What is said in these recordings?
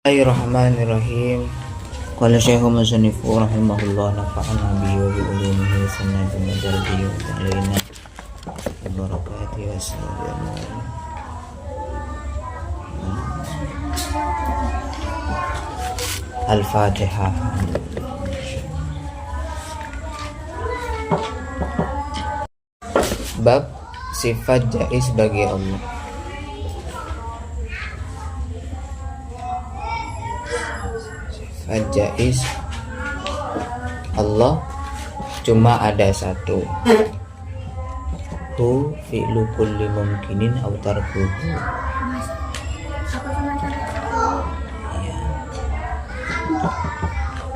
Bismillahirrahmanirrahim. Qala Syekhul Musannif rahimahullah nafa'ana bihi wa bi ulumihi wa sanna bi madadihi wa ta'alina bi barakatihi wa sallallahu. Al-Fatihah. Bab sifat jaiz bagi Allah. Sifat jaiz Allah cuma ada satu. Hu fi'lu kulli mumkinin aw tarkuhu. Ya.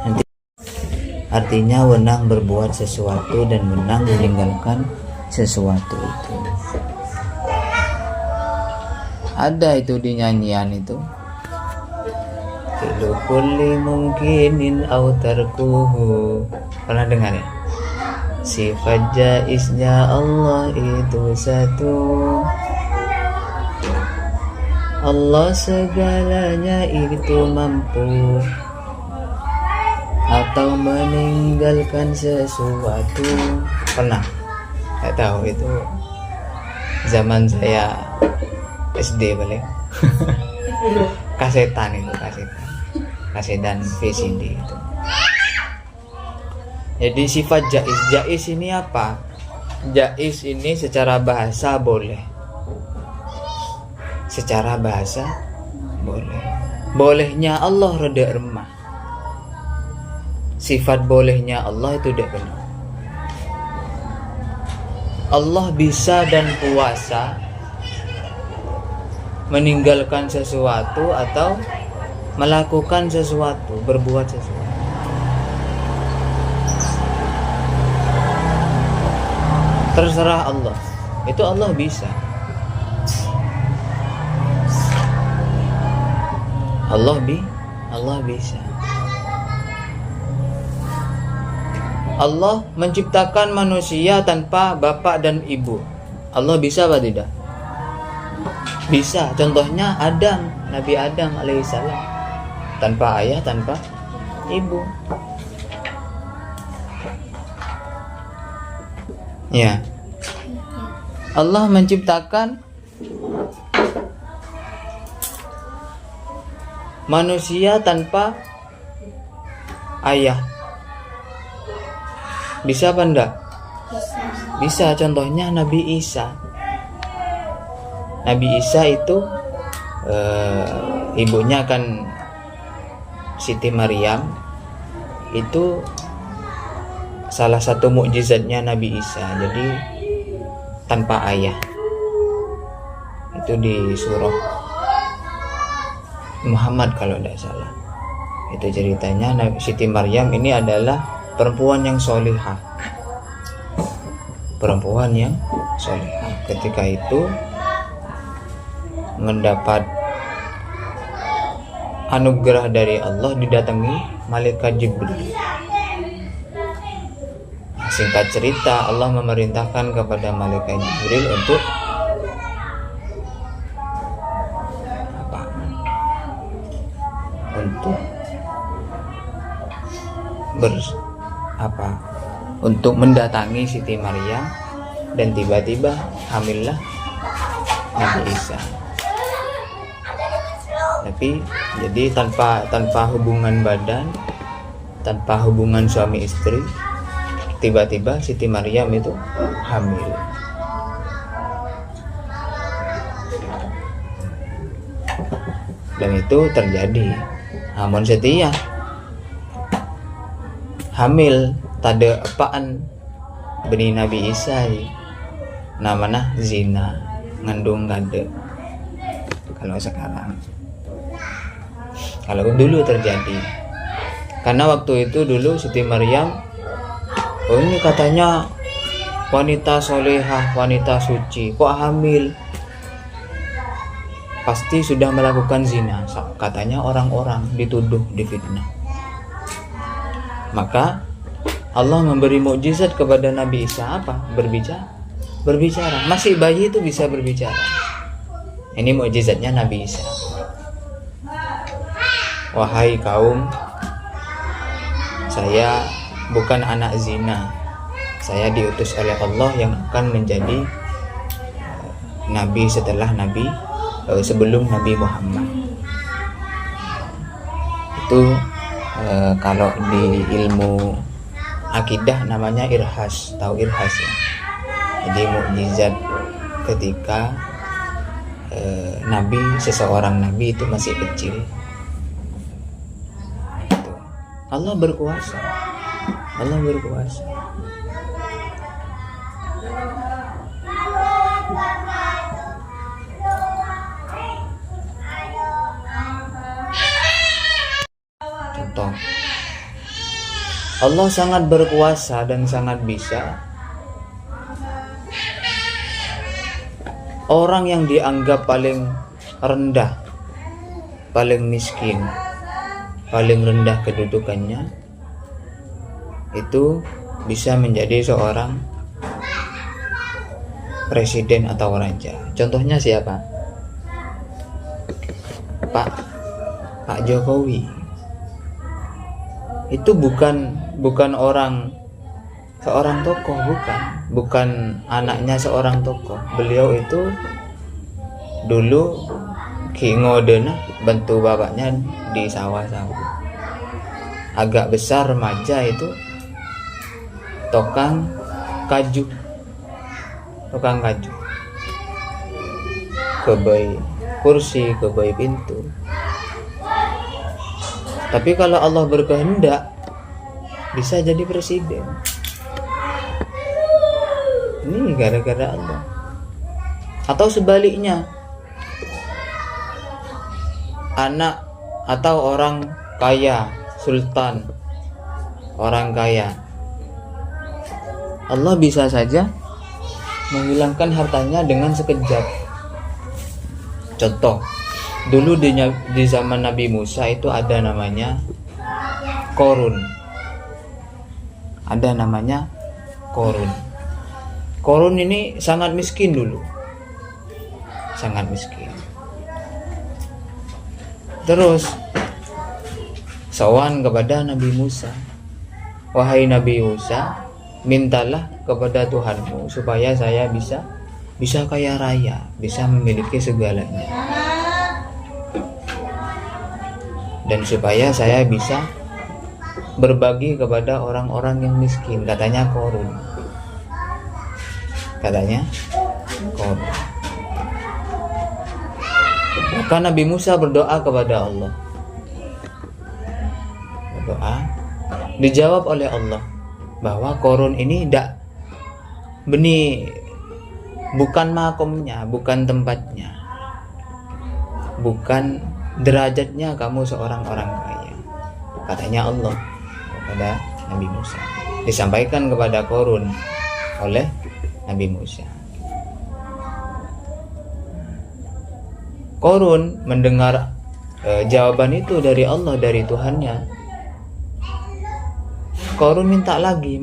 Nanti artinya wenang berbuat sesuatu dan wenang meninggalkan sesuatu itu. Ada itu di nyanyian itu. Fi'lu kulli mungkinin aw tarkuhu. Pernah dengar ya? Sifat jaiznya Allah itu satu. Allah segalanya itu mampu atau meninggalkan sesuatu. Pernah? Gak tahu, itu zaman saya SD paling. Kasetan itu, kasetan VCD itu. Jadi sifat jaiz ini apa? Jaiz ini secara bahasa boleh. Secara bahasa boleh. Bolehnya Allah rada remah. Sifat bolehnya Allah itu tidak benar. Allah bisa dan kuasa meninggalkan sesuatu atau melakukan sesuatu, berbuat sesuatu. Terserah Allah. Itu Allah bisa. Allah bisa. Allah menciptakan manusia tanpa bapak dan ibu. Allah bisa apa tidak? Bisa. Contohnya Adam, Nabi Adam alaihissalam, tanpa ayah, tanpa ibu. Ya. Allah menciptakan manusia tanpa ayah. Bisa apa enggak? Bisa. Contohnya Nabi Isa. Nabi Isa itu ibunya kan Siti Maryam. Itu salah satu mukjizatnya Nabi Isa. Jadi tanpa ayah. Itu di surah Muhammad kalau tidak salah. Itu ceritanya Siti Maryam ini adalah perempuan yang solihah. Perempuan yang solihah. Ketika itu mendapat anugerah dari Allah, didatangi malaikat Jibril. Singkat cerita, Allah memerintahkan kepada malaikat Jibril untuk apa? Untuk mendatangi Siti Maryam, dan tiba-tiba hamillah Nabi Isa. Tapi jadi tanpa hubungan badan, tanpa hubungan suami istri, tiba-tiba Siti Maryam itu hamil. Dan itu terjadi. Namun setia hamil tada apaan benih Nabi Isa namanya zina, ngandung gade. Kalau sekarang, kalau dulu terjadi, karena waktu itu dulu Siti Maryam, oh ini katanya wanita solehah, wanita suci, kok hamil? Pasti sudah melakukan zina, katanya orang-orang dituduh, difitnah. Maka Allah memberi mukjizat kepada Nabi Isa apa? Berbicara. Masih bayi itu bisa berbicara. Ini mukjizatnya Nabi Isa. wahai kaum, saya bukan anak zina. Saya diutus oleh Allah yang akan menjadi nabi setelah sebelum Nabi Muhammad. Itu kalau di ilmu akidah namanya irhas, tahu irhas ya. Jadi mukjizat ketika seseorang nabi itu masih kecil. Itu. Allah berkuasa. Contoh, Allah sangat berkuasa dan sangat bisa. Orang yang dianggap paling rendah, paling miskin, paling rendah kedudukannya, itu bisa menjadi seorang presiden atau raja. Contohnya siapa? Pak Jokowi. Itu bukan seorang tokoh, bukan anaknya seorang tokoh. Beliau itu dulu ngodena bantu bapaknya di sawah-sawah. Agak besar remaja itu tukang kaju, kebai kursi, kebai pintu. Tapi kalau Allah berkehendak, bisa jadi presiden. Ini gara-gara Allah. Atau sebaliknya, anak atau orang kaya, sultan, orang kaya, Allah bisa saja menghilangkan hartanya dengan sekejap. Contoh, dulu di zaman Nabi Musa itu ada namanya Korun. Korun ini sangat miskin dulu. Sangat miskin. Terus sowan kepada Nabi Musa. Wahai Nabi Musa, mintalah kepada Tuhanmu supaya saya bisa kaya raya, bisa memiliki segalanya. Dan supaya saya bisa berbagi kepada orang-orang yang miskin, katanya Korun. Maka Nabi Musa berdoa kepada Allah. Dijawab oleh Allah bahwa Korun ini bukan makomnya, bukan tempatnya, bukan derajatnya kamu seorang orang kaya, katanya Allah kepada Nabi Musa. Disampaikan kepada Korun oleh Nabi Musa. Korun mendengar jawaban itu dari Allah, dari Tuhannya. Korun minta lagi,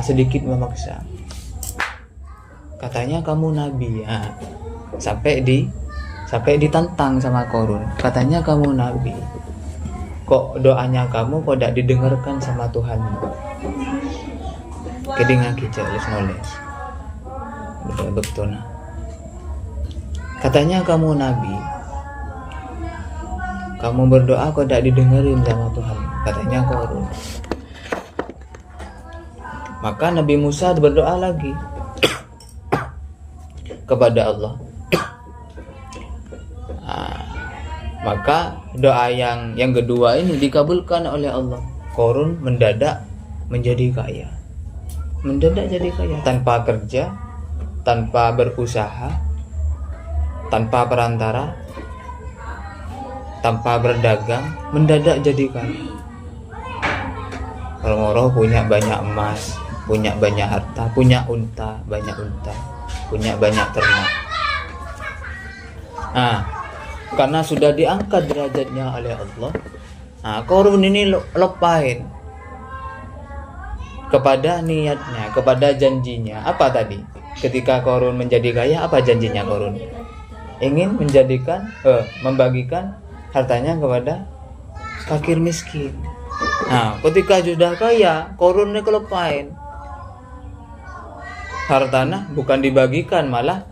sedikit memaksa. Katanya kamu nabi ya. Sampai ditantang sama Korun. Katanya kamu nabi. Kok doanya kamu kok tidak didengarkan sama Tuhanmu? Kedingan kita nulis. Betul. Katanya kamu nabi. Kamu berdoa kok tidak didengarin sama Tuhan. Katanya Korun. Maka Nabi Musa berdoa lagi kepada Allah. Maka doa yang kedua ini dikabulkan oleh Allah. Korun mendadak menjadi kaya. Mendadak jadi kaya tanpa kerja, tanpa berusaha, tanpa perantara, tanpa berdagang, mendadak jadi kaya. Orang-orang punya banyak emas, punya banyak harta, punya banyak unta, punya banyak ternak. Karena sudah diangkat derajatnya oleh Allah, Korun ini lepain kepada niatnya, kepada janjinya. Apa tadi? Ketika Korun menjadi kaya, apa janjinya Korun? Ingin membagikan hartanya kepada fakir miskin. Nah, ketika sudah kaya, korunnya kelepain. Hartana bukan dibagikan, malah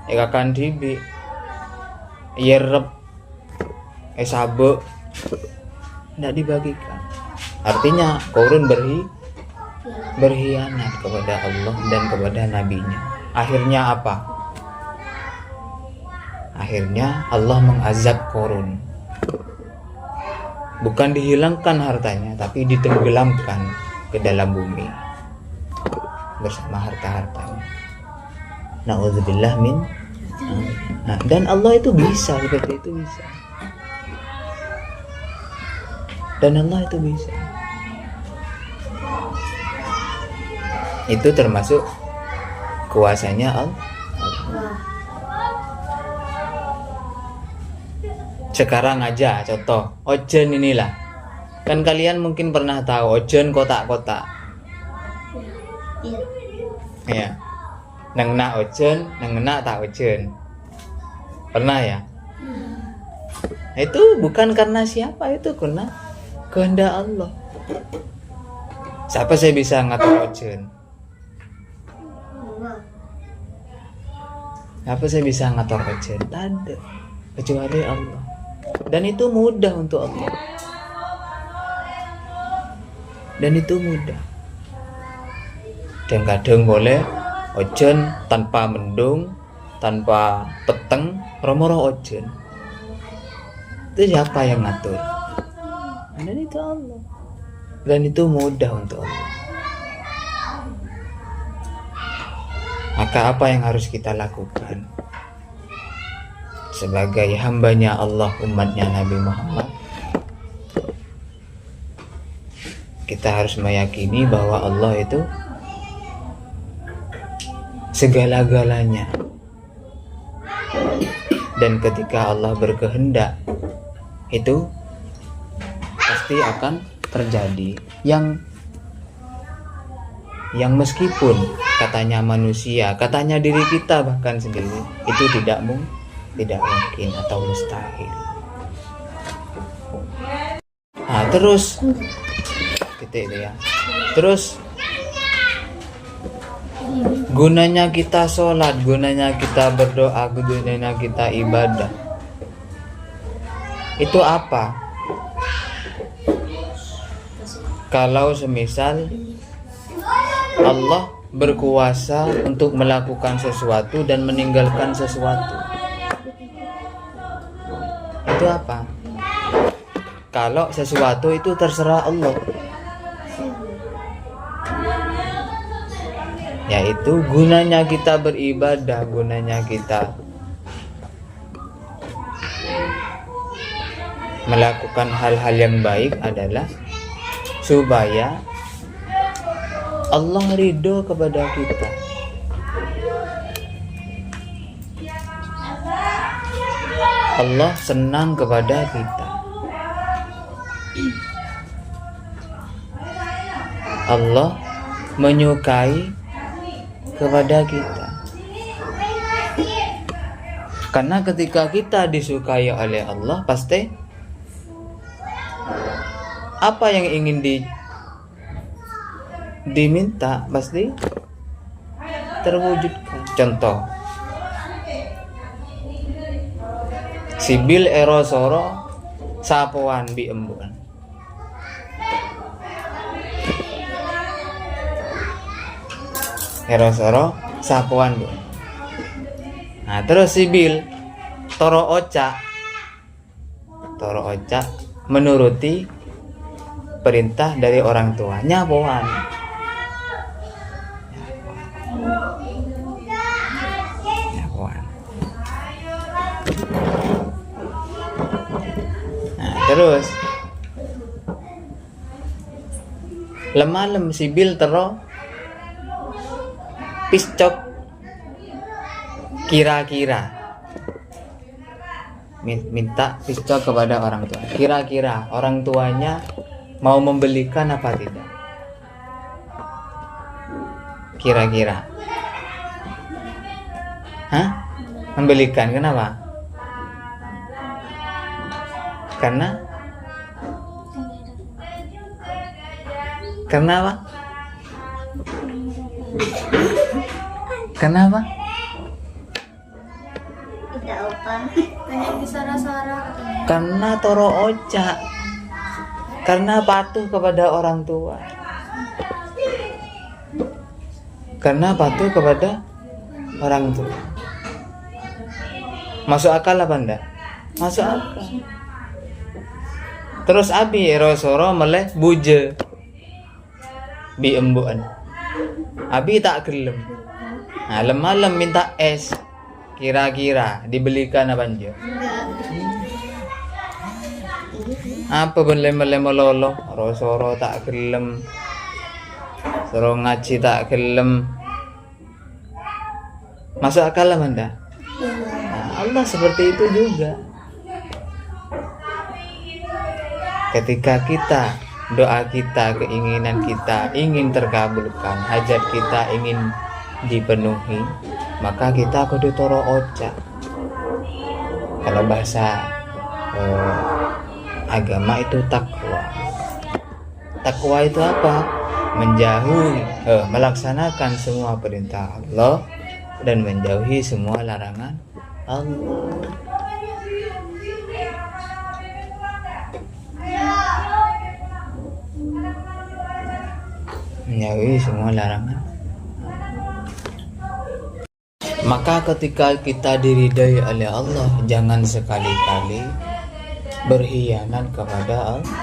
akan dibi yerep sabe tidak dibagikan. Artinya korun berkhianat kepada Allah dan kepada nabinya. Akhirnya apa? Akhirnya Allah mengazab korun. Bukan dihilangkan hartanya, tapi ditenggelamkan ke dalam bumi bersama harta-hartanya. Na'udzubillah min. Nah, dan Allah itu bisa seperti itu, bisa. Dan Allah itu bisa. Itu termasuk kuasanya Allah. Sekarang aja contoh ojen inilah. Kan kalian mungkin pernah tahu ojen kotak-kotak. Ya. Nang nak ojen, nang nak tak ojen. Pernah ya? Itu bukan karena siapa, itu karena kehendak Allah. Siapa saya bisa ngatur ojen? Siapa saya bisa ngatur ojen? Tak ada, kecuali Allah. Dan itu mudah untuk Allah. Dan itu mudah. Dan kadang boleh ojen tanpa mendung, tanpa peteng, romo-romo ojen. Itu siapa yang ngatur? Dan itu Allah. Dan itu mudah untuk Allah. Maka apa yang harus kita lakukan sebagai hambanya Allah, umatnya Nabi Muhammad? Kita harus meyakini bahwa Allah itu segala-galanya. Dan ketika Allah berkehendak, itu pasti akan terjadi. Yang meskipun katanya manusia, katanya diri kita bahkan sendiri, itu tidak mungkin atau mustahil. Nah, terus titik itu ya. Terus gunanya kita sholat, gunanya kita berdoa, gunanya kita ibadah, itu apa? Kalau semisal Allah berkuasa untuk melakukan sesuatu dan meninggalkan sesuatu, itu apa? Kalau sesuatu itu terserah Allah, yaitu gunanya kita beribadah, gunanya kita melakukan hal-hal yang baik adalah supaya Allah ridho kepada kita. Allah senang kepada kita. Allah menyukai kepada kita. Karena ketika kita disukai oleh Allah, pasti apa yang ingin diminta pasti terwujudkan. Contoh, sibil erosoro sapoan bi embun. Erosoro sapoan bu. Nah, terus sibil toro oca menuruti perintah dari orang tuanya poan. Nah, terus lemah sibil tero piscok kira-kira minta piscok kepada orang tua. Kira-kira orang tuanya mau membelikan apa tidak? Kira-kira. Membelikan, kenapa? Karena Kenapa? Kenapa? Tidak apa. Banyak disara-sara katanya. Karena toro oca. Karena patuh kepada orang tua. Karena patuh kepada orang tua. Masuk akal apa enggak? Masuk akal. Terus abi erosoro meleh buje. Bi embuan. Abi tak gelem. Malam-malam minta es. Kira-kira dibelikan apa aja? Apa belem-belem lolo? Rosoro tak gelem. Suruh ngaji tak gelem. Masuk akal lah Banda? Nah, Allah seperti itu juga. Ketika kita, doa kita, keinginan kita ingin terkabulkan, hajat kita ingin dipenuhi, maka kita kudu toro oca. Kalau bahasa agama itu takwa. Takwa itu apa? Menjauhi, melaksanakan semua perintah Allah dan menjauhi semua larangan Allah. Menjauhi semua larangan. Maka ketika kita diridai oleh Allah, jangan sekali-kali berkhianat kepada Allah.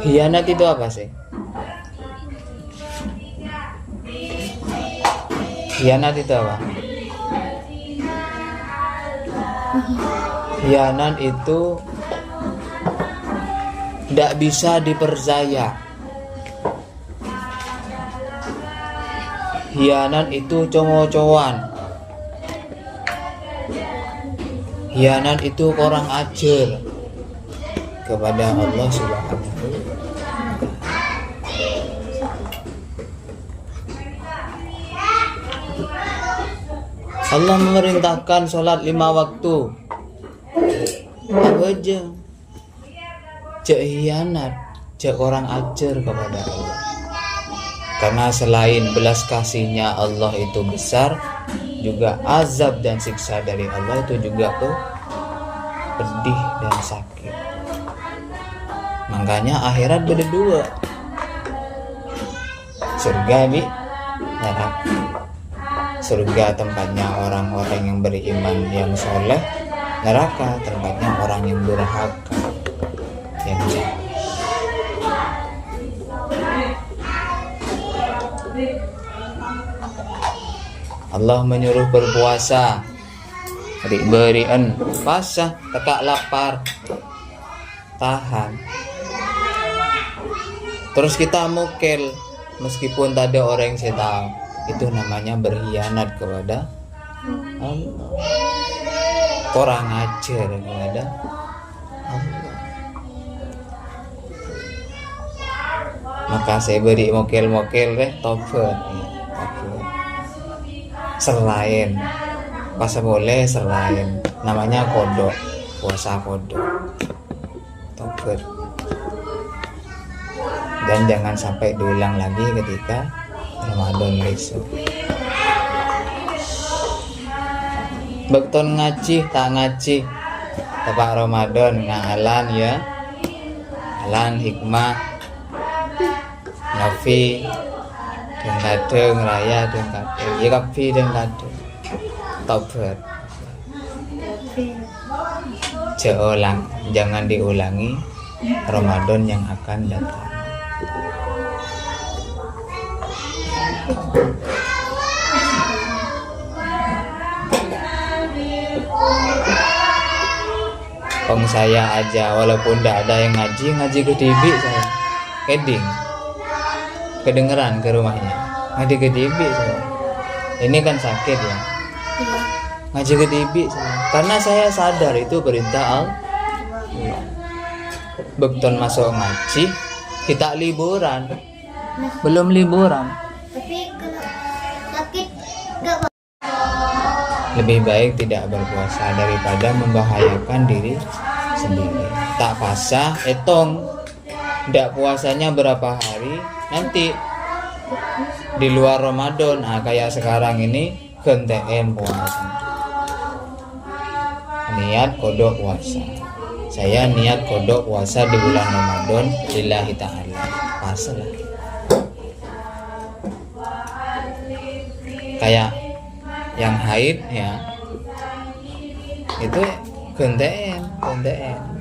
Khianat itu apa sih? Khianat itu apa? Khianat itu tidak bisa dipercaya. Khianat itu cowok-cowan. Khianat itu kurang ajar kepada Allah Subhanahu wa Ta'ala. Allah memerintahkan sholat 5 waktu. Apa aja? Cek khianat, cek orang ajar kepada Allah. Karena selain belas kasihnya Allah itu besar, juga azab dan siksa dari Allah itu juga pedih dan sakit. Makanya akhirat beda dua. Surga di neraka. Surga tempatnya orang-orang yang beriman yang soleh, neraka tempatnya orang yang durhaka, yang jahat. Allah menyuruh berpuasa, berian pasah, tekak lapar, tahan. Terus kita mukil meskipun tak ada orang yang saya tahu. Itu namanya berkhianat kepada Allah. Kurang ajar kepada Allah. Maka saya beri mokil-mokil tobat. Selain pas boleh selain namanya kodok, puasa kodok, tobat. Dan jangan sampai diulang lagi ketika Ramadan besok. Bekton ngaji tak ngaji tepak Ramadan ngahalan ya, halan hikmah nafi dan kadang raya dan kadang ya kafi dan kadang tobat. Jangan diulangi Ramadan yang akan datang. Peng saya aja walaupun tidak ada yang ngaji ke TV saya keding kedengeran ke rumahnya ngaji ke TV saya. Ini kan sakit ya, ngaji ke TV saya karena saya sadar itu perintah Allah. Beton masuk ngaji kita liburan, belum liburan. Tapi kalau sakit nggak apa. Lebih baik tidak berpuasa daripada membahayakan diri sendiri. Tak pasah etong ndak puasanya berapa hari, nanti di luar Ramadan, kayak sekarang ini genteem puasa. Niat kodok puasa. Saya niat kodok puasa di bulan Ramadan lillahi ta'ala. Pasalah. Kayak yang haid ya, itu genteem.